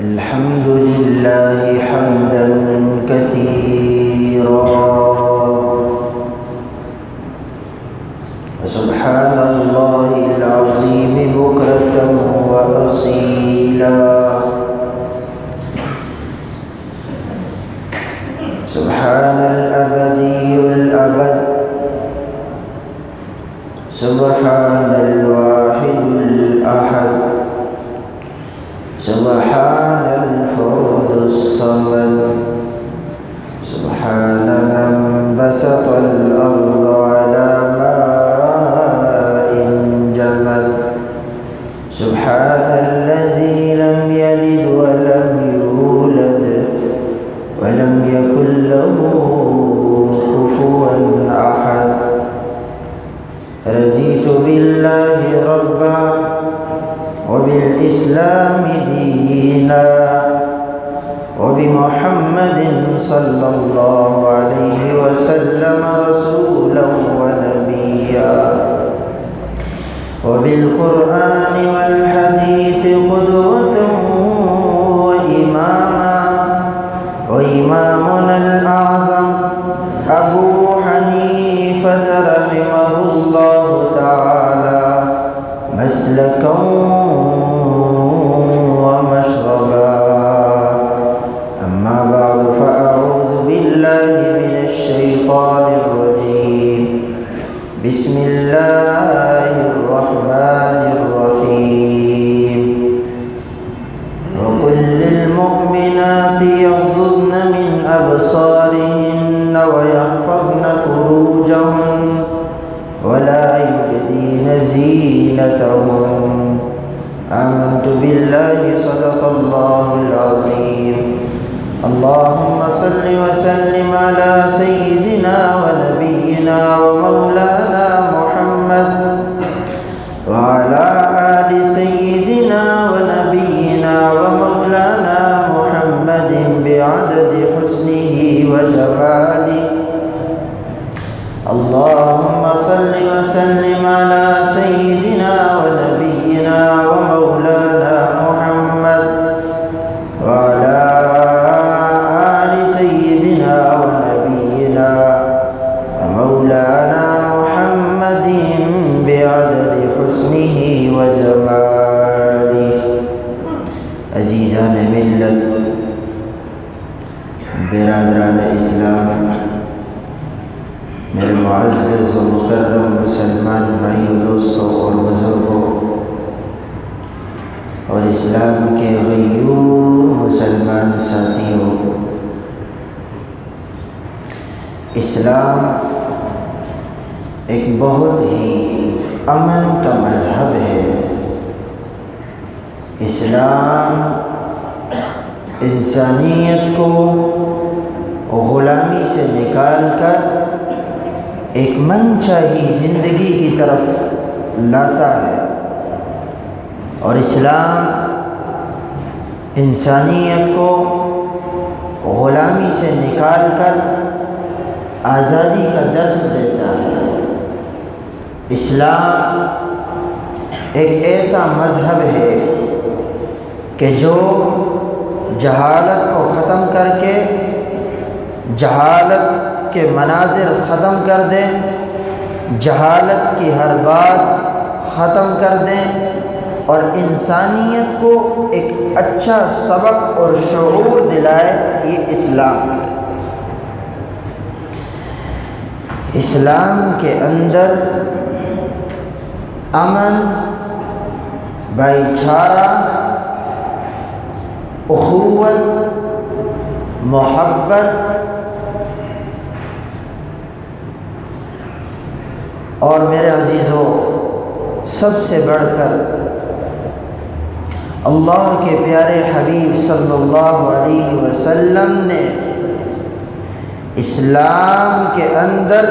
الحمد لله حمدا كثيرا وسبحان الله العظيم بكرة وأصيلا سبحان الأبدي الأبد سبحان الواحد الأحد سبحان الفرد الصمد سبحان من بسط الأرض على ماء جمد سبحان الذي لم يلد ولم يولد ولم يكن له كفوا أحد رضيت بالله ربا وبالإسلام دينا وبمحمد صلى الله عليه وسلم رسولا ونبيا وبالقرآن والحديث قدوة وإمامنا الأعظم أبو حنيفة رحمه الله تعالى مسلكا ومشربا أما بعد فأعوذ بالله من الشيطان الرجيم بسم الله الرحمن الرحيم وقل للمؤمنات يغضضن من أبصارهن ويحفظن فروجهن ولا يبدين زينتهن آمنت بالله صدق الله العظيم اللهم صل وسلم على سيدنا ونبينا ومولانا محمد وعلى آل سيدنا ونبينا ومولانا محمد بعدد حسنه وجماله اللهم صل وسلم على سيدنا ونبينا ومولانا محمد وعلى آل سيدنا ونبينا ومولانا محمد بعدد حسنه وجماله عزیزان ملت، برادران اسلام، میرے معزز و مکرم مسلمان بھائیوں، دوستوں اور بزرگوں اور اسلام کے غیور مسلمان ساتھیوں، اسلام ایک بہت ہی امن کا مذہب ہے۔ اسلام انسانیت کو غلامی سے نکال کر ایک منشاہی زندگی کی طرف لاتا ہے، اور اسلام انسانیت کو غلامی سے نکال کر آزادی کا درس دیتا ہے۔ اسلام ایک ایسا مذہب ہے کہ جو جہالت کو ختم کر کے جہالت کے مناظر ختم کر دیں، جہالت کی ہر بات ختم کر دیں، اور انسانیت کو ایک اچھا سبق اور شعور دلائے، یہ اسلام ہے۔ اسلام کے اندر امن، بھائی چارہ، اخوت، محبت اور میرے عزیزوں، سب سے بڑھ کر اللہ کے پیارے حبیب صلی اللہ علیہ وسلم نے اسلام کے اندر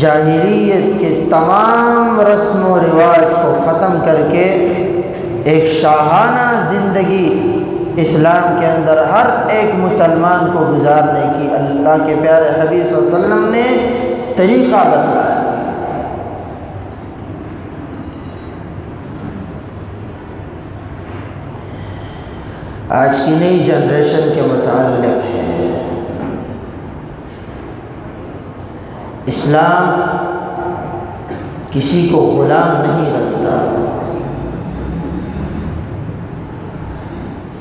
جاہلیت کے تمام رسم و رواج کو ختم کر کے ایک شاہانہ زندگی اسلام کے اندر ہر ایک مسلمان کو گزارنے کی اللہ کے پیارے حبیب صلی اللہ علیہ وسلم نے طریقہ بتلایا۔ آج کی نئی جنریشن کے متعلق ہے۔ اسلام کسی کو غلام نہیں رکھتا۔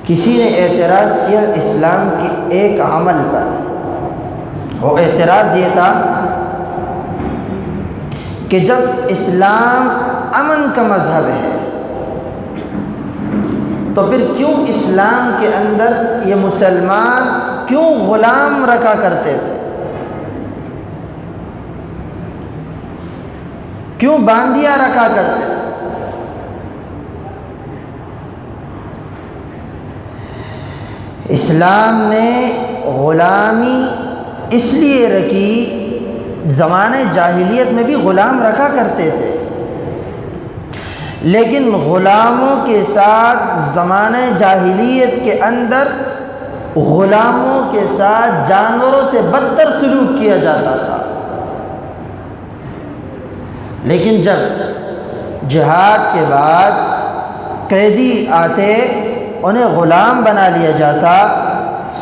کسی نے اعتراض کیا اسلام کے ایک عمل پر، وہ اعتراض یہ تھا کہ جب اسلام امن کا مذہب ہے تو پھر کیوں اسلام کے اندر یہ مسلمان کیوں غلام رکھا کرتے تھے، کیوں باندیاں رکھا کرتے تھے؟ اسلام نے غلامی اس لیے رکھی، زمانے جاہلیت میں بھی غلام رکھا کرتے تھے، لیکن غلاموں کے ساتھ زمانے جاہلیت کے اندر غلاموں کے ساتھ جانوروں سے بدتر سلوک کیا جاتا تھا۔ لیکن جب جہاد کے بعد قیدی آتے انہیں غلام بنا لیا جاتا،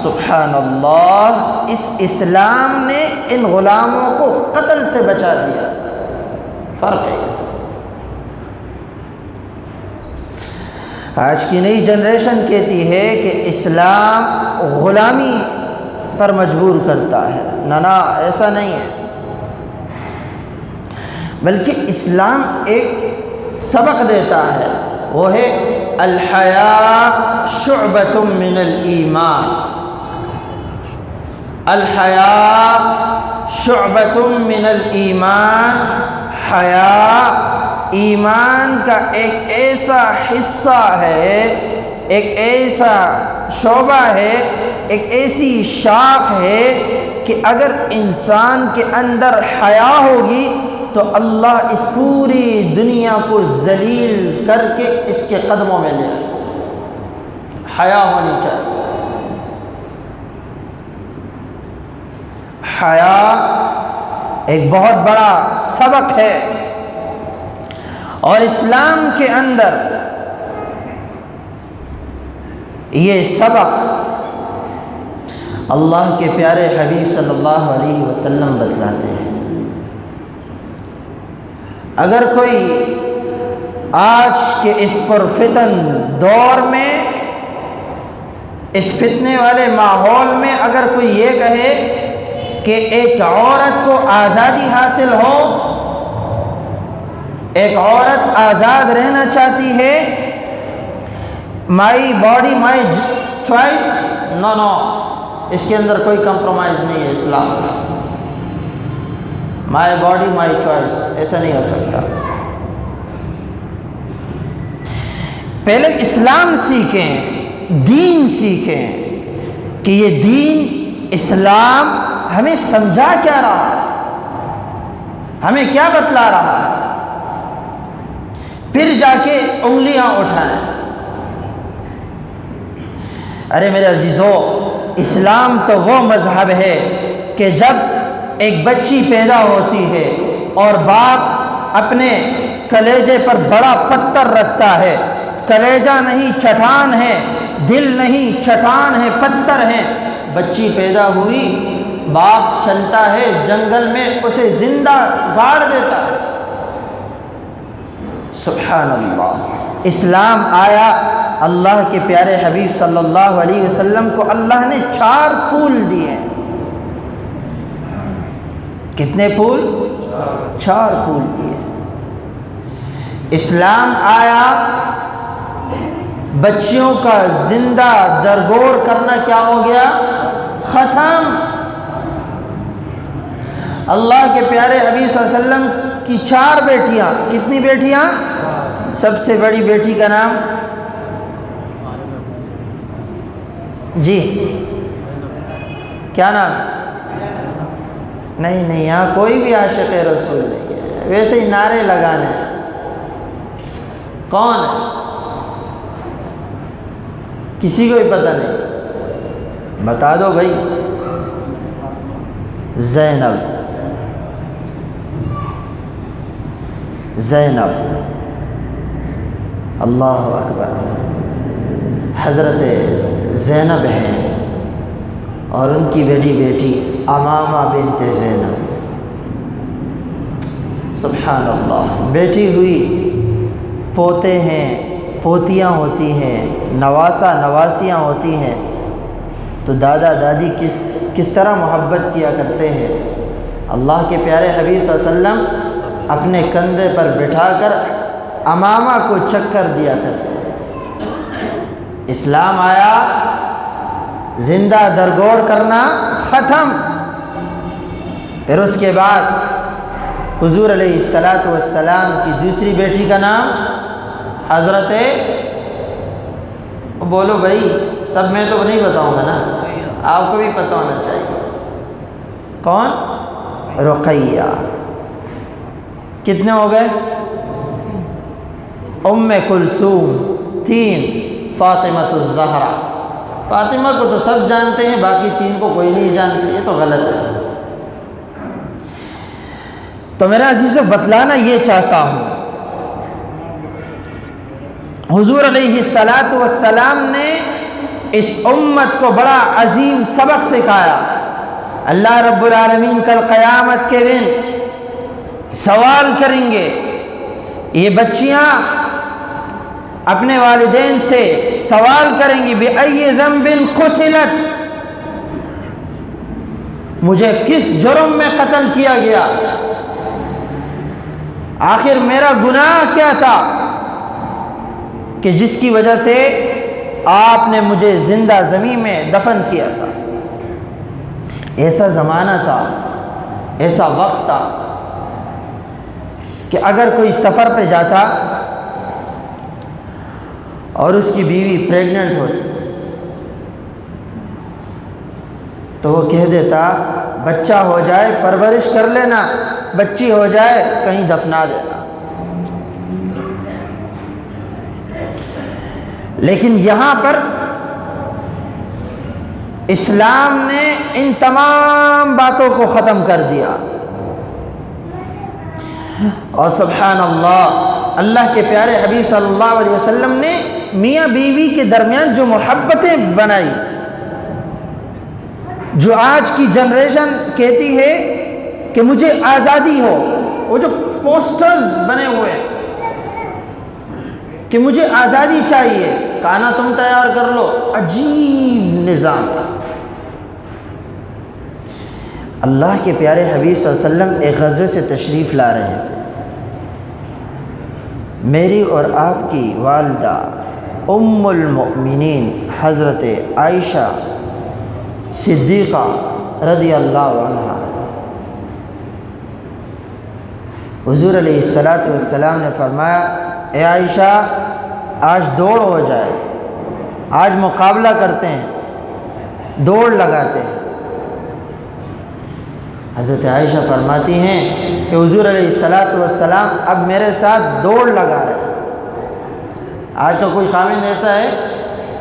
سبحان اللہ، اس اسلام نے ان غلاموں کو قتل سے بچا دیا۔ فرق ہے۔ آج کی نئی جنریشن کہتی ہے کہ اسلام غلامی پر مجبور کرتا ہے۔ نہ، ایسا نہیں ہے، بلکہ اسلام ایک سبق دیتا ہے، وہ ہے الحیاء شعبۃ من الایمان۔ الحیاء شعبۃ من الایمان، حیا ایمان کا ایک ایسا حصہ ہے، ایک ایسا شعبہ ہے، ایک ایسی شاخ ہے کہ اگر انسان کے اندر حیا ہوگی تو اللہ اس پوری دنیا کو ذلیل کر کے اس کے قدموں میں لے آئے۔ حیا ہونی چاہیے۔ حیا ایک بہت بڑا سبق ہے، اور اسلام کے اندر یہ سبق اللہ کے پیارے حبیب صلی اللہ علیہ وسلم بتلاتے ہیں۔ اگر کوئی آج کے اس پرفتن دور میں، اس فتنے والے ماحول میں اگر کوئی یہ کہے کہ ایک عورت کو آزادی حاصل ہو، ایک عورت آزاد رہنا چاہتی ہے، مائی باڈی مائی چوائس، نو، اس کے اندر کوئی کمپرومائز نہیں ہے اسلام کا۔ مائی باڈی مائی چوائس، ایسا نہیں ہو سکتا۔ پہلے اسلام سیکھیں، دین سیکھیں کہ یہ دین اسلام ہمیں سمجھا کیا رہا ہے، ہمیں کیا بتلا رہا ہے، پھر جا کے انگلیاں اٹھائیں۔ ارے میرے عزیزو، اسلام تو وہ مذہب ہے کہ جب ایک بچی پیدا ہوتی ہے اور باپ اپنے کلیجے پر بڑا پتھر رکھتا ہے، کلیجہ نہیں چٹان ہے، دل نہیں چٹان ہے، پتھر ہے، بچی پیدا ہوئی، باپ چلتا ہے جنگل میں، اسے زندہ گاڑ دیتا ہے۔ سبحان اللہ، اسلام آیا، اللہ کے پیارے حبیب صلی اللہ علیہ وسلم کو اللہ نے 4 پھول دیے۔ کتنے پھول؟ 4 پھول دیے۔ اسلام آیا، بچیوں کا زندہ درگور کرنا کیا ہو گیا؟ ختم۔ اللہ کے پیارے حبیب صلی اللہ علیہ وسلم کی 4 بیٹیاں، کتنی بیٹیاں؟ سب سے بڑی بیٹی کا نام؟ جی کیا نام؟ نہیں، یہاں کوئی بھی عاشق رسول نہیں ہے، ویسے ہی نعرے لگانے ہیں۔ کون ہے؟ کسی کو بھی پتہ نہیں؟ بتا دو بھائی۔ زینب اللہ اکبر۔ حضرت زینب ہیں اور ان کی بیٹی امامہ بنت زینب، سبحان اللہ، بیٹی ہوئی، پوتے ہیں، پوتیاں ہوتی ہیں، نواسا نواسیاں ہوتی ہیں، تو دادا دادی کس طرح محبت کیا کرتے ہیں۔ اللہ کے پیارے حبیب صلی اللہ علیہ وسلم اپنے کندھے پر بٹھا کر امامہ کو چکر دیا کرتے ہیں۔ اسلام آیا، زندہ درگور کرنا ختم۔ پھر اس کے بعد حضور علیہ السلام کی دوسری بیٹی کا نام حضرت، بولو بھائی، سب میں تو نہیں بتاؤں گا نا، آپ کو بھی پتہ ہونا چاہیے، کون؟ رقیہ۔ کتنے ہو گئے؟ ام کلثوم 3، فاطمہ الزہرا۔ فاطمہ کو تو سب جانتے ہیں، باقی 3 کو کوئی نہیں جانتے، یہ تو غلط ہے۔ تو میرا عزیزو بتلانا یہ چاہتا ہوں، حضور علیہ السلام نے اس امت کو بڑا عظیم سبق سکھایا۔ اللہ رب العالمین کل قیامت کے دن سوال کریں گے، یہ بچیاں اپنے والدین سے سوال کریں گی، بِأَيِّ ذَنْبٍ قُتِلَتْ، مجھے کس جرم میں قتل کیا گیا، آخر میرا گناہ کیا تھا کہ جس کی وجہ سے آپ نے مجھے زندہ زمین میں دفن کیا تھا۔ ایسا زمانہ تھا، ایسا وقت تھا کہ اگر کوئی سفر پہ جاتا اور اس کی بیوی پریگننٹ ہوتی تو وہ کہہ دیتا بچہ ہو جائے پرورش کر لینا، بچی ہو جائے کہیں دفنا دینا۔ لیکن یہاں پر اسلام نے ان تمام باتوں کو ختم کر دیا، اور سبحان اللہ، اللہ کے پیارے حبیب صلی اللہ علیہ وسلم نے میاں بیوی کے درمیان جو محبتیں بنائی، جو آج کی جنریشن کہتی ہے کہ مجھے آزادی ہو، وہ جو پوسٹرز بنے ہوئے ہیں کہ مجھے آزادی چاہیے، کھانا تم تیار کر لو، عجیب نظام تھا۔ اللہ کے پیارے حبیب صلی اللہ علیہ وسلم ایک غزوے سے تشریف لا رہے تھے، میری اور آپ کی والدہ ام المؤمنین حضرت عائشہ صدیقہ رضی اللہ عنہا، حضور علیہ السلام نے فرمایا، اے عائشہ آج دوڑ ہو جائے، آج مقابلہ کرتے ہیں، دوڑ لگاتے ہیں۔ حضرت عائشہ فرماتی ہیں کہ حضور علیہ السلام اب میرے ساتھ دوڑ لگا رہے ہیں۔ آج کا کوئی خاوند ایسا ہے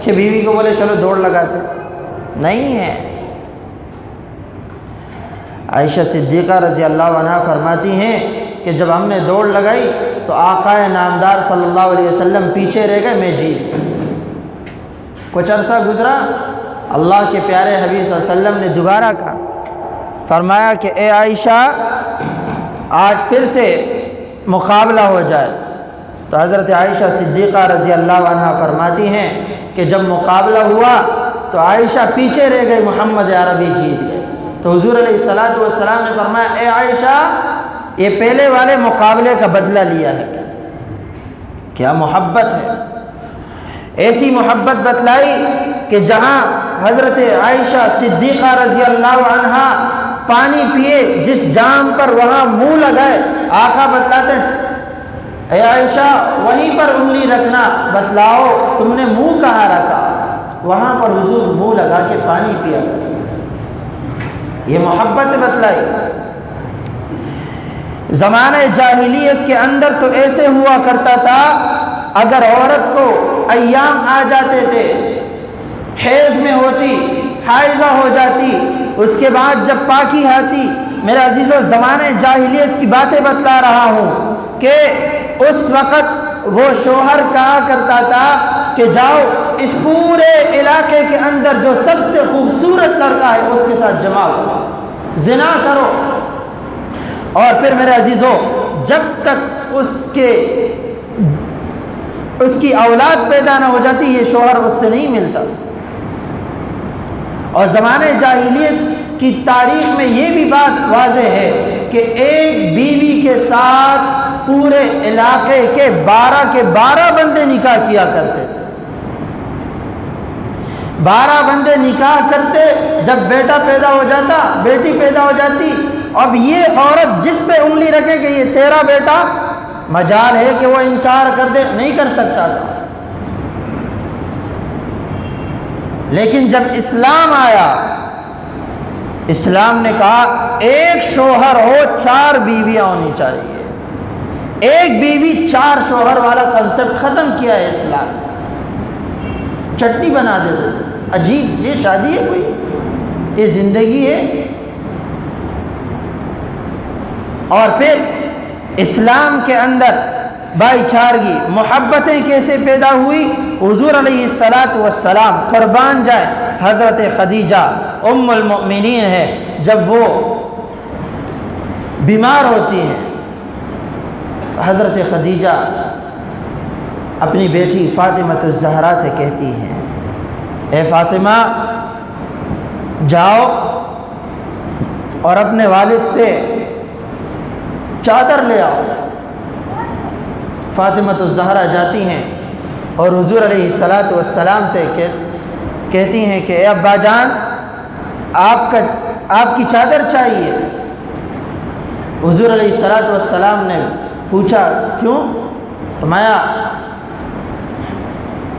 کہ بیوی کو بولے چلو دوڑ لگاتے؟ نہیں ہے۔ عائشہ صدیقہ رضی اللہ عنہا فرماتی ہیں کہ جب ہم نے دوڑ لگائی تو آقا نامدار صلی اللہ علیہ وسلم پیچھے رہ گئے، میں جیت گئی۔ کچھ عرصہ گزرا، اللہ کے پیارے حبیب صلی اللہ علیہ وسلم نے دوبارہ کہا، فرمایا کہ اے عائشہ آج پھر سے مقابلہ ہو جائے۔ تو حضرت عائشہ صدیقہ رضی اللہ عنہا فرماتی ہیں کہ جب مقابلہ ہوا تو عائشہ پیچھے رہ گئی، محمد عربی جیت گئے۔ تو حضور علیہ السلام نے فرمایا، اے عائشہ یہ پہلے والے مقابلے کا بدلہ لیا ہے، کیا محبت ہے، ایسی محبت بتلائی کہ جہاں حضرت عائشہ صدیقہ رضی اللہ عنہا پانی پیے جس جام پر وہاں منہ لگائے، آقا بتلاتے ہیں اے عائشہ وہیں پر انگلی رکھنا، بتلاؤ تم نے منہ کہاں رکھا، وہاں پر حضور منہ لگا کے پانی پیا۔ یہ محبت بتلائی۔ زمانہ جاہلیت کے اندر تو ایسے ہوا کرتا تھا، اگر عورت کو ایام آ جاتے تھے، حیض میں ہوتی، حائضہ ہو جاتی، اس کے بعد جب پاکی آتی، میرے عزیزو زمانہ جاہلیت کی باتیں بتلا رہا ہوں کہ اس وقت وہ شوہر کہا کرتا تھا کہ جاؤ اس پورے علاقے کے اندر جو سب سے خوبصورت لڑکا ہے اس کے ساتھ جمع کرو، زنا کرو، اور پھر میرے عزیزو جب تک اس کی اولاد پیدا نہ ہو جاتی یہ شوہر اس سے نہیں ملتا۔ اور زمانے جاہلیت کی تاریخ میں یہ بھی بات واضح ہے کہ ایک بیوی کے ساتھ پورے علاقے کے 12 بندے نکاح کیا کرتے تھے۔ 12 بندے نکاح کرتے، جب بیٹا پیدا ہو جاتا، بیٹی پیدا ہو جاتی، اب یہ عورت جس پہ انگلی رکھے کہ یہ تیرا بیٹا، مجال ہے کہ وہ انکار کر دے، نہیں کر سکتا تھا۔ لیکن جب اسلام آیا، اسلام نے کہا ایک شوہر ہو 4 بیویاں ہونی چاہیے، ایک بیوی 4 شوہر والا کنسپٹ ختم کیا ہے اسلام۔ چٹنی بنا دیتے، عجیب، یہ شادی ہے کوئی؟ یہ زندگی ہے؟ اور پھر اسلام کے اندر بھائی چارگی، محبتیں کیسے پیدا ہوئی؟ حضور علیہ السلام قربان جائے، حضرت خدیجہ ام المؤمنین ہے، جب وہ بیمار ہوتی ہیں، حضرت خدیجہ اپنی بیٹی فاطمہ الزہرا سے کہتی ہیں، اے فاطمہ جاؤ اور اپنے والد سے چادر لے آؤ۔ فاطمہ الزہرا جاتی ہیں اور حضور علیہ السلام سے کہتی ہیں کہ اے ابا جان، آپ کی چادر چاہیے۔ حضور علیہ السلام نے پوچھا کیوں؟ فرمایا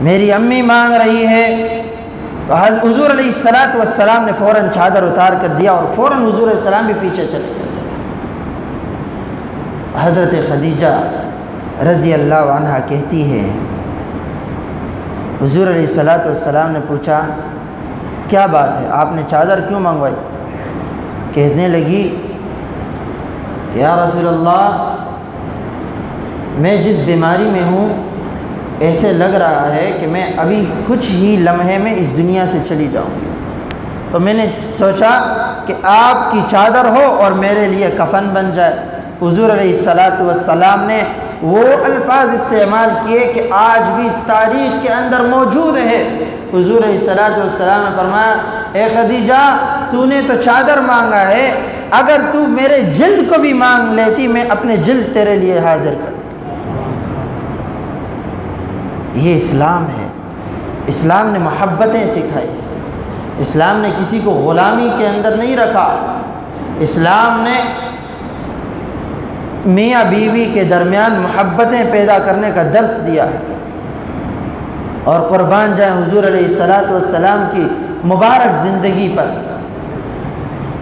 میری امی مانگ رہی ہے۔ تو حضور علیہ السلام نے فوراً چادر اتار کر دیا اور فوراً حضور علیہ السلام بھی پیچھے چلے گئے۔ حضرت خدیجہ رضی اللہ عنہا کہتی ہے، حضور علیہ السلام نے پوچھا کیا بات ہے، آپ نے چادر کیوں منگوائی؟ کہنے لگی یا رسول اللہ، میں جس بیماری میں ہوں ایسے لگ رہا ہے کہ میں ابھی کچھ ہی لمحے میں اس دنیا سے چلی جاؤں گی، تو میں نے سوچا کہ آپ کی چادر ہو اور میرے لیے کفن بن جائے۔ حضور علیہ السلام نے وہ الفاظ استعمال کیے کہ آج بھی تاریخ کے اندر موجود ہے۔ حضور علیہ السلام نے فرمایا اے خدیجہ، تو نے تو چادر مانگا ہے، اگر تو میرے جلد کو بھی مانگ لیتی میں اپنے جلد تیرے لیے حاضر کر۔ یہ اسلام ہے۔ اسلام نے محبتیں سکھائی، اسلام نے کسی کو غلامی کے اندر نہیں رکھا، اسلام نے میاں بیوی کے درمیان محبتیں پیدا کرنے کا درس دیا ہے۔ اور قربان جائیں حضور علیہ السلام کی مبارک زندگی پر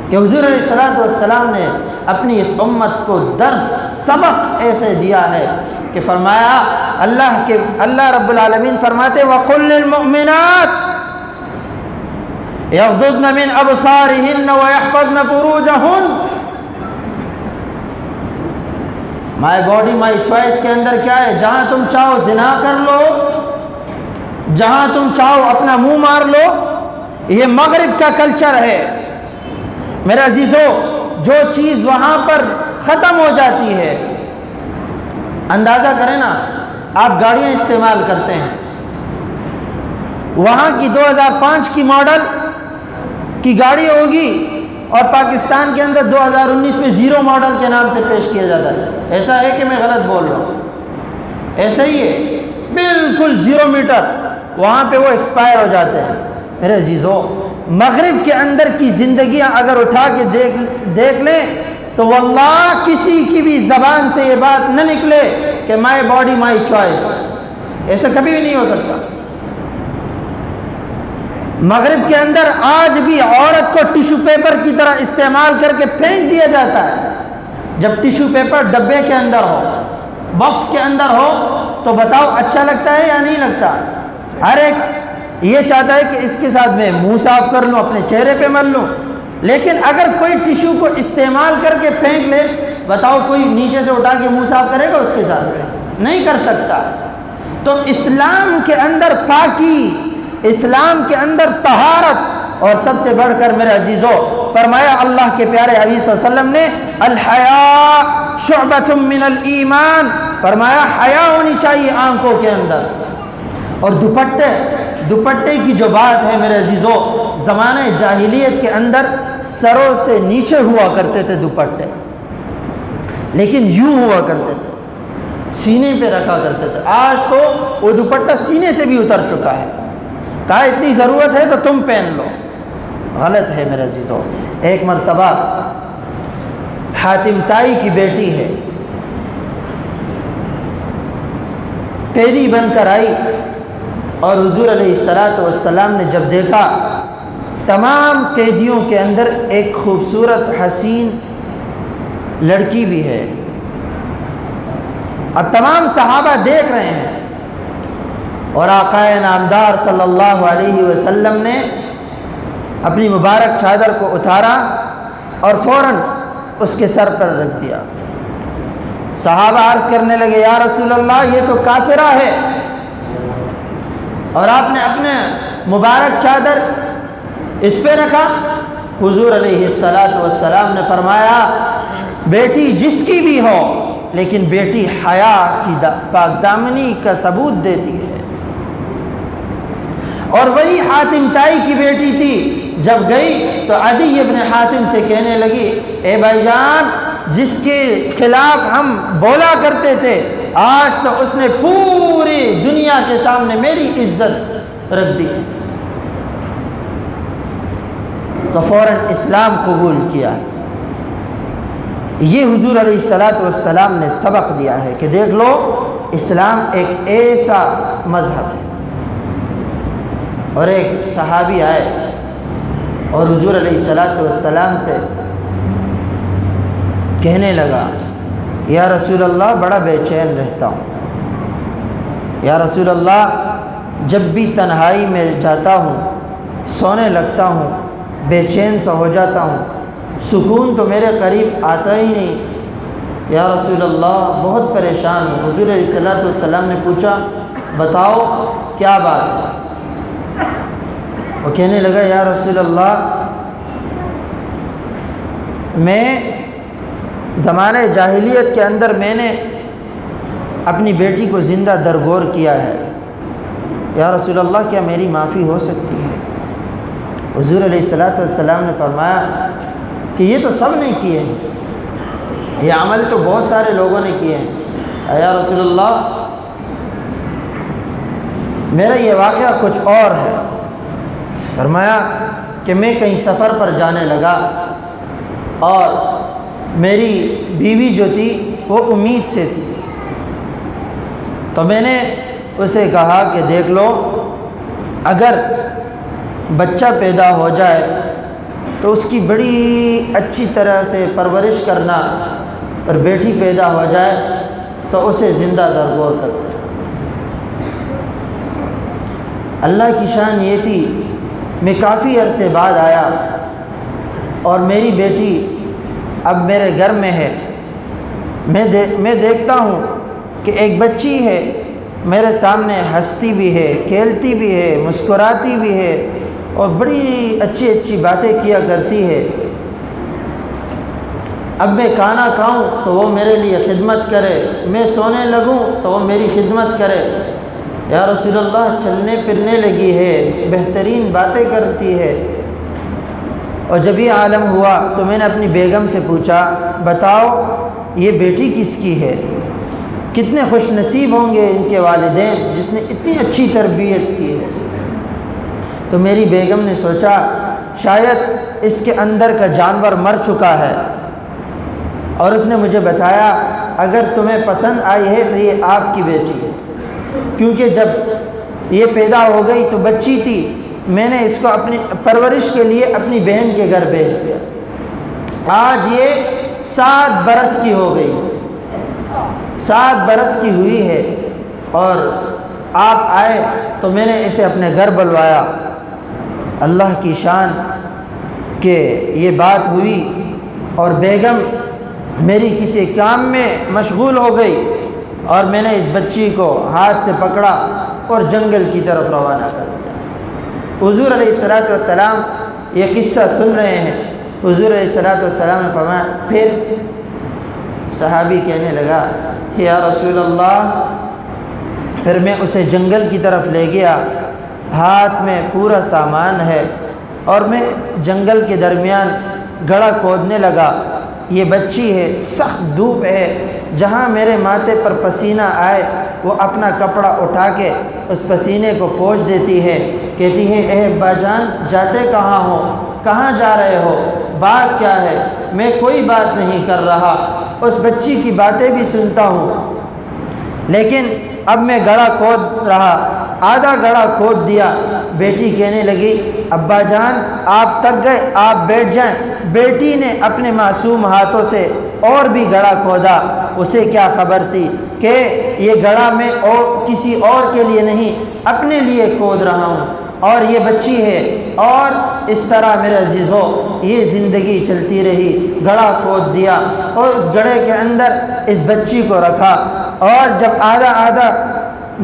کہ حضور علیہ السلام نے اپنی اس امت کو درس سبق ایسے دیا ہے کہ فرمایا اللہ رب العالمین فرماتے وَقُلْ لِلْمُؤْمِنَاتِ يَغْضُضْنَ مِنْ أَبْصَارِهِنَّ وَيَحْفَظْنَ فُرُوجَهُنَّ۔ مائی باڈی مائی چوائس کے اندر کیا ہے؟ جہاں تم چاہو زنا کر لو، جہاں تم چاہو اپنا منہ مار لو، یہ مغرب کا کلچر ہے۔ میرے عزیزو، جو چیز وہاں پر ختم ہو جاتی ہے، اندازہ کریں نا، آپ گاڑیاں استعمال کرتے ہیں، وہاں کی 2005 کی ماڈل کی گاڑی ہوگی اور پاکستان کے اندر 2019 میں 0 ماڈل کے نام سے پیش کیا جاتا ہے۔ ایسا ہے کہ میں غلط بول رہا ہوں؟ ایسا ہی ہے، بالکل 0 میٹر، وہاں پہ وہ ایکسپائر ہو جاتے ہیں۔ میرے عزیزو، مغرب کے اندر کی زندگیاں اگر اٹھا کے دیکھ لیں تو واللہ کسی کی بھی زبان سے یہ بات نہ نکلے کہ مائی باڈی مائی چوائس، ایسا کبھی بھی نہیں ہو سکتا۔ مغرب کے اندر آج بھی عورت کو ٹیشو پیپر کی طرح استعمال کر کے پھینک دیا جاتا ہے۔ جب ٹیشو پیپر ڈبے کے اندر ہو، باکس کے اندر ہو، تو بتاؤ اچھا لگتا ہے یا نہیں لگتا؟ ہر ایک یہ چاہتا ہے کہ اس کے ساتھ میں منہ صاف کر لوں، اپنے چہرے پہ مل لوں، لیکن اگر کوئی ٹیشو کو استعمال کر کے پھینک لے، بتاؤ کوئی نیچے سے اٹھا کے منہ صاف کرے گا اس کے ساتھ؟ نہیں کر سکتا۔ تو اسلام کے اندر پاکی اسلام کے اندر طہارت، اور سب سے بڑھ کر میرے عزیزو فرمایا اللہ کے پیارے حبیب صلی اللہ علیہ وسلم نے الحیاء شعبۃ من الایمان، فرمایا حیا ہونی چاہیے آنکھوں کے اندر۔ اور دوپٹے کی جو بات ہے میرے عزیزو، زمانہ جاہلیت کے اندر سروں سے نیچے ہوا کرتے تھے دوپٹے، لیکن یوں ہوا کرتے تھے، سینے پہ رکھا کرتے تھے۔ آج تو وہ دوپٹہ سینے سے بھی اتر چکا ہے، کہا اتنی ضرورت ہے تو تم پہن لو، غلط ہے میرے عزیزو۔ ایک مرتبہ حاتم طائی کی بیٹی ہے، قیدی بن کر آئی، اور حضور علیہ السلام نے جب دیکھا تمام قیدیوں کے اندر ایک خوبصورت حسین لڑکی بھی ہے، اب تمام صحابہ دیکھ رہے ہیں، اور آقا نامدار صلی اللہ علیہ وسلم نے اپنی مبارک چادر کو اتارا اور فوراً اس کے سر پر رکھ دیا۔ صحابہ عرض کرنے لگے یا رسول اللہ یہ تو کافرہ ہے، اور آپ نے اپنے مبارک چادر اس پہ رکھا۔ حضور علیہ السلام نے فرمایا بیٹی جس کی بھی ہو، لیکن بیٹی حیا کی پاک دامنی کا ثبوت دیتی ہے۔ اور وہی حاتم طائی کی بیٹی تھی، جب گئی تو عدی ابن حاتم سے کہنے لگی اے بھائی جان، جس کے خلاف ہم بولا کرتے تھے آج تو اس نے پوری دنیا کے سامنے میری عزت رکھ دی، تو فوراً اسلام قبول کیا۔ یہ حضور علیہ السلام نے سبق دیا ہے کہ دیکھ لو اسلام ایک ایسا مذہب ہے۔ اور ایک صحابی آئے اور حضور علیہ السلام سے کہنے لگا یا رسول اللہ بڑا بے چین رہتا ہوں، یا رسول اللہ جب بھی تنہائی میں جاتا ہوں سونے لگتا ہوں بے چین سا ہو جاتا ہوں، سکون تو میرے قریب آتا ہی نہیں، یا رسول اللہ بہت پریشان ہوں۔ حضور علیہ السلام نے پوچھا بتاؤ کیا بات ہے؟ وہ کہنے لگا یا رسول اللہ میں زمانہ جاہلیت کے اندر میں نے اپنی بیٹی کو زندہ درگور کیا ہے، یا رسول اللہ کیا میری معافی ہو سکتی ہے؟ حضور علیہ السلام نے فرمایا کہ یہ تو سب نے کیے ہیں، یہ عمل تو بہت سارے لوگوں نے کیے ہیں، یا رسول اللہ میرا یہ واقعہ کچھ اور ہے۔ فرمایا کہ میں کہیں سفر پر جانے لگا اور میری بیوی جو تھی وہ امید سے تھی، تو میں نے اسے کہا کہ دیکھ لو اگر بچہ پیدا ہو جائے تو اس کی بڑی اچھی طرح سے پرورش کرنا، اور بیٹی پیدا ہو جائے تو اسے زندہ درگور کرنا۔ اللہ کی شان یہ تھی میں کافی عرصے بعد آیا اور میری بیٹی اب میرے گھر میں ہے، میں دیکھتا ہوں کہ ایک بچی ہے میرے سامنے، ہنستی بھی ہے، کھیلتی بھی ہے، مسکراتی بھی ہے، اور بڑی اچھی اچھی باتیں کیا کرتی ہے۔ اب میں کھانا کھاؤں تو وہ میرے لیے خدمت کرے، میں سونے لگوں تو وہ میری خدمت کرے، یا رسول اللہ چلنے پھرنے لگی ہے، بہترین باتیں کرتی ہے۔ اور جب یہ عالم ہوا تو میں نے اپنی بیگم سے پوچھا بتاؤ یہ بیٹی کس کی ہے؟ کتنے خوش نصیب ہوں گے ان کے والدین جس نے اتنی اچھی تربیت کی ہے۔ تو میری بیگم نے سوچا شاید اس کے اندر کا جانور مر چکا ہے، اور اس نے مجھے بتایا اگر تمہیں پسند آئی ہے تو یہ آپ کی بیٹی ہے، کیونکہ جب یہ پیدا ہو گئی تو بچی تھی، میں نے اس کو اپنی پرورش کے لیے اپنی بہن کے گھر بھیج دیا۔ آج یہ 7 برس کی ہو گئی، 7 برس کی ہوئی ہے، اور آپ آئے تو میں نے اسے اپنے گھر بلوایا۔ اللہ کی شان کہ یہ بات ہوئی اور بیگم میری کسی کام میں مشغول ہو گئی، اور میں نے اس بچی کو ہاتھ سے پکڑا اور جنگل کی طرف روانہ کر دیا۔ حضور علیہ الصلوۃ والسلام یہ قصہ سن رہے ہیں۔ حضور علیہ الصلوۃ والسلام نے فرمایا، پھر صحابی کہنے لگا یا رسول اللہ، پھر میں اسے جنگل کی طرف لے گیا، ہاتھ میں پورا سامان ہے اور میں جنگل کے درمیان گڑھا کھودنے لگا۔ یہ بچی ہے، سخت دھوپ ہے، جہاں میرے ماتھے پر پسینہ آئے وہ اپنا کپڑا اٹھا کے اس پسینے کو پوچھ دیتی ہے، کہتی ہے اے ابا جان جاتے کہاں ہو، کہاں جا رہے ہو، بات کیا ہے؟ میں کوئی بات نہیں کر رہا، اس بچی کی باتیں بھی سنتا ہوں، لیکن اب میں گڑھا کھود رہا، آدھا گڑھا کھود دیا۔ بیٹی کہنے لگی ابا جان آپ تک گئے، آپ بیٹھ جائیں۔ بیٹی نے اپنے معصوم ہاتھوں سے اور بھی گڑھا کھودا۔ اسے کیا خبر تھی کہ یہ گڑھا میں اور کسی اور کے لیے نہیں، اپنے لیے کھود رہا ہوں، اور یہ بچی ہے۔ اور اس طرح میرے عزیزو یہ زندگی چلتی رہی، گڑھا کھود دیا اور اس گڑھے کے اندر اس بچی کو رکھا، اور جب آدھا آدھا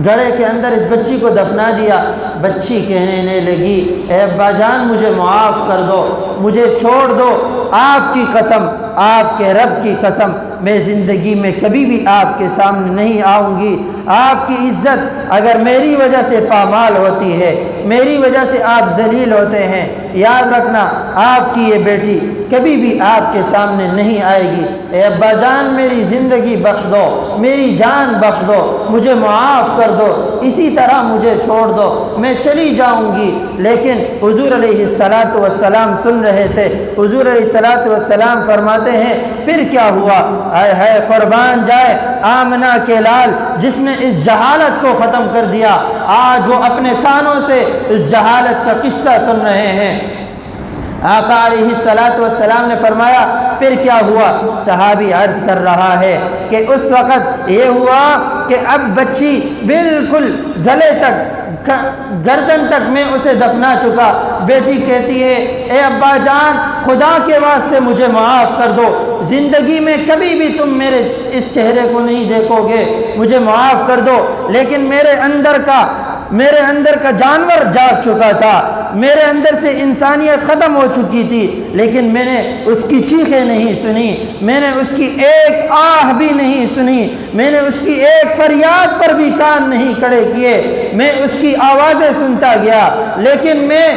گڑھے کے اندر اس بچی کو دفنا دیا، بچی کہنے لگی اے ابا جان مجھے معاف کر دو، مجھے چھوڑ دو، آپ کی قسم، آپ کے رب کی قسم، میں زندگی میں کبھی بھی آپ کے سامنے نہیں آؤں گی۔ آپ کی عزت اگر میری وجہ سے پامال ہوتی ہے، میری وجہ سے آپ ذلیل ہوتے ہیں، یاد رکھنا آپ کی یہ بیٹی کبھی بھی آپ کے سامنے نہیں آئے گی۔ اے ابا جان میری زندگی بخش دو، میری جان بخش دو، مجھے معاف کر دو، اسی طرح مجھے چھوڑ دو، میں چلی جاؤں گی۔ لیکن حضور علیہ الصلوۃ والسلام سن رہے تھے۔ حضور علیہ الصلوۃ والسلام فرماتے ہیں پھر کیا ہوا؟ اے ہے قربان جائے آمنہ کے لال جس نے اس جہالت کو ختم کر دیا، آج وہ اپنے کانوں سے اس جہالت کا قصہ سن رہے ہیں۔ آقا علیہ الصلوۃ والسلام نے فرمایا پھر کیا ہوا؟ صحابی عرض کر رہا ہے کہ اس وقت یہ ہوا کہ اب بچی بالکل گلے تک، گردن تک میں اسے دفنا چکا۔ بیٹی کہتی ہے اے ابا جان خدا کے واسطے مجھے معاف کر دو، زندگی میں کبھی بھی تم میرے اس چہرے کو نہیں دیکھو گے، مجھے معاف کر دو۔ لیکن میرے اندر کا جانور جاگ چکا تھا، میرے اندر سے انسانیت ختم ہو چکی تھی، لیکن میں نے اس کی چیخیں نہیں سنی، میں نے اس کی ایک آہ بھی نہیں سنی، میں نے اس کی ایک فریاد پر بھی کان نہیں کھڑے کیے۔ میں اس کی آوازیں سنتا گیا، لیکن میں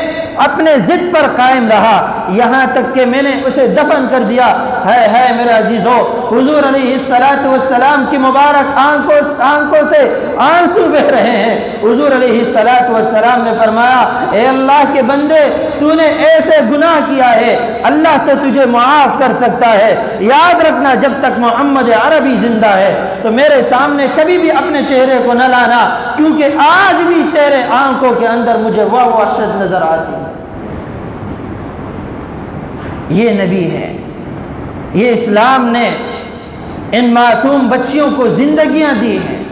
اپنے ضد پر قائم رہا، یہاں تک کہ میں نے اسے دفن کر دیا۔ ہے میرے عزیزو، حضور علیہ الصلوۃ والسلام کی مبارک آنکھوں سے آنسو بہ رہے ہیں۔ حضور علیہ الصلوۃ والسلام نے فرمایا اے اللہ کے بندے تو نے ایسے گناہ کیا ہے، اللہ تو تجھے معاف کر سکتا ہے۔ یاد رکھنا جب تک محمد عربی زندہ ہے تو میرے سامنے کبھی بھی اپنے چہرے کو نہ لانا، کیونکہ آج بھی تیرے آنکھوں کے اندر مجھے وہ وحشت نظر آتی ہے۔ یہ نبی ہے، یہ اسلام نے ان معصوم بچیوں کو زندگیاں دی ہیں۔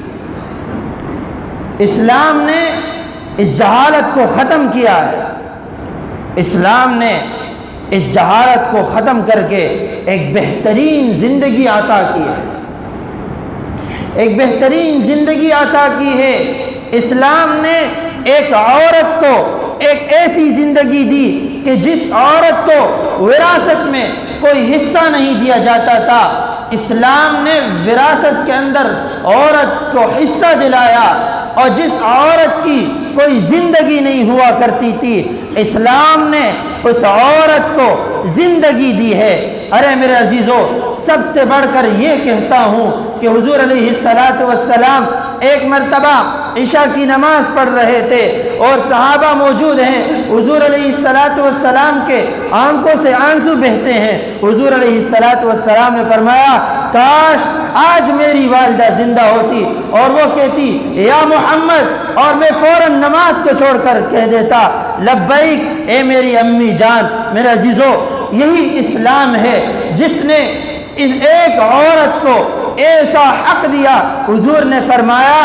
اسلام نے اس جہالت کو ختم کیا ہے، اسلام نے اس جہالت کو ختم کر کے ایک بہترین زندگی عطا کی ہے، ایک بہترین زندگی عطا کی ہے۔ اسلام نے ایک عورت کو ایک ایسی زندگی دی کہ جس عورت کو وراثت میں کوئی حصہ نہیں دیا جاتا تھا، اسلام نے وراثت کے اندر عورت کو حصہ دلایا، اور جس عورت کی کوئی زندگی نہیں ہوا کرتی تھی اسلام نے اس عورت کو زندگی دی ہے۔ ارے میرے عزیزو، سب سے بڑھ کر یہ کہتا ہوں کہ حضور علیہ الصلوۃ والسلام ایک مرتبہ عشاء کی نماز پڑھ رہے تھے اور صحابہ موجود ہیں، حضور علیہ الصلوۃ والسلام کے آنکھوں سے آنسو بہتے ہیں۔ حضور علیہ الصلوۃ والسلام نے فرمایا کاش آج میری والدہ زندہ ہوتی اور وہ کہتی یا محمد، اور میں فوراً نماز کو چھوڑ کر کہہ دیتا لبیک اے میری امی جان۔ میرے عزیزو، یہی اسلام ہے جس نے اس ایک عورت کو ایسا حق دیا۔ حضور نے فرمایا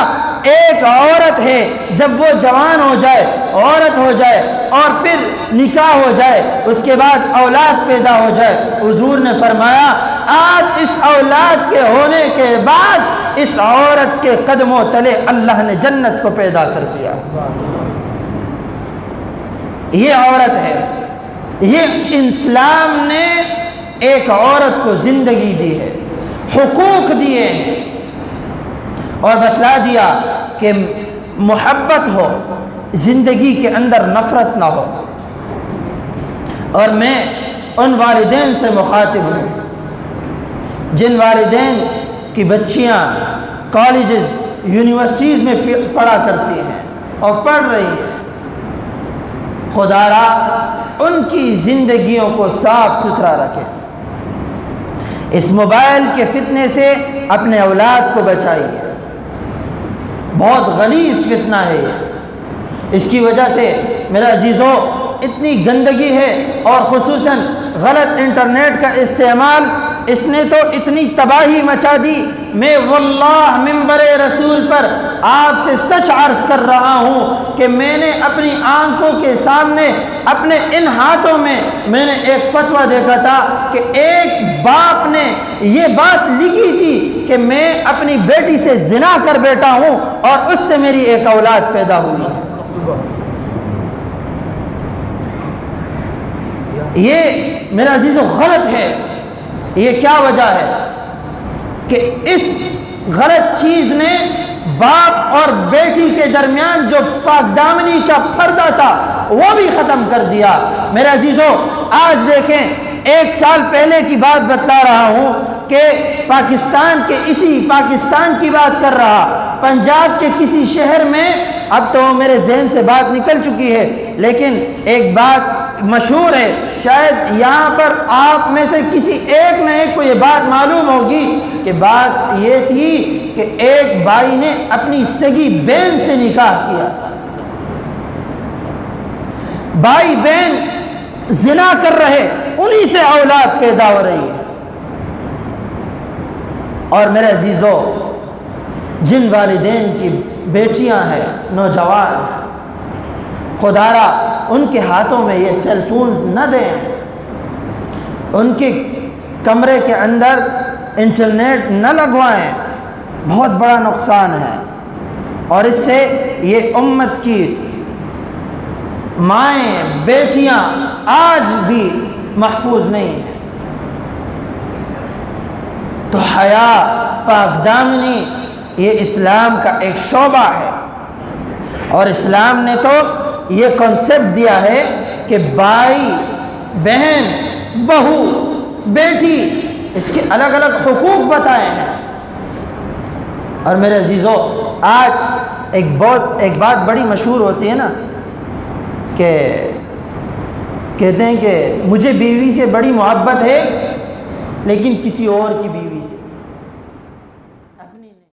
ایک عورت ہے جب وہ جوان ہو جائے، عورت ہو جائے اور پھر نکاح ہو جائے، اس کے بعد اولاد پیدا ہو جائے، حضور نے فرمایا آج اس اولاد کے ہونے کے بعد اس عورت کے قدموں تلے اللہ نے جنت کو پیدا کر دیا۔ یہ عورت ہے، یہ اسلام نے ایک عورت کو زندگی دی ہے، حقوق دیے ہیں اور بتلا دیا کہ محبت ہو، زندگی کے اندر نفرت نہ ہو۔ اور میں ان والدین سے مخاطب ہوں جن والدین کی بچیاں کالجز یونیورسٹیز میں پڑھا کرتی ہیں اور پڑھ رہی ہیں، خدا را ان کی زندگیوں کو صاف ستھرا رکھے، اس موبائل کے فتنے سے اپنے اولاد کو بچائیے، بہت غلیظ فتنہ ہے یہ، اس کی وجہ سے میرا عزیزو اتنی گندگی ہے، اور خصوصاً غلط انٹرنیٹ کا استعمال، اس نے تو اتنی تباہی مچا دی۔ میں واللہ منبر رسول پر آپ سے سچ عرض کر رہا ہوں کہ میں نے اپنی آنکھوں کے سامنے اپنے ان ہاتھوں میں نے ایک فتویٰ دیکھا تھا کہ ایک باپ نے یہ بات لکھی تھی کہ میں اپنی بیٹی سے زنا کر بیٹا ہوں اور اس سے میری ایک اولاد پیدا ہوئی۔ یہ میرا عزیزو غلط ہے۔ یہ کیا وجہ ہے کہ اس غلط چیز نے باپ اور بیٹی کے درمیان جو پاک دامنی کا پردہ تھا وہ بھی ختم کر دیا۔ میرے عزیزو آج دیکھیں، 1 سال پہلے کی بات بتلا رہا ہوں کہ پاکستان کی بات کر رہا، پنجاب کے کسی شہر میں، اب تو میرے ذہن سے بات نکل چکی ہے، لیکن ایک بات مشہور ہے، شاید یہاں پر آپ میں سے کسی ایک نہ ایک کو یہ بات معلوم ہوگی کہ بات یہ تھی کہ ایک بھائی نے اپنی سگی بہن سے نکاح کیا، بھائی بہن زنا کر رہے، انہی سے اولاد پیدا ہو رہی ہے۔ اور میرے عزیزو جن والدین کی بیٹیاں ہیں، نوجوان ہیں، خدا را ان کے ہاتھوں میں یہ سیل فونز نہ دیں، ان کے کمرے کے اندر انٹرنیٹ نہ لگوائیں، بہت بڑا نقصان ہے، اور اس سے یہ امت کی مائیں بیٹیاں آج بھی محفوظ نہیں ہیں۔ تو حیا، پاک دامنی، یہ اسلام کا ایک شعبہ ہے، اور اسلام نے تو یہ کنسپٹ دیا ہے کہ بھائی، بہن، بہو، بیٹی، اس کے الگ الگ حقوق بتائے ہیں۔ اور میرے عزیزو آج ایک بات بڑی مشہور ہوتی ہے نا، کہ کہتے ہیں کہ مجھے بیوی سے بڑی محبت ہے لیکن کسی اور کی بیوی سے۔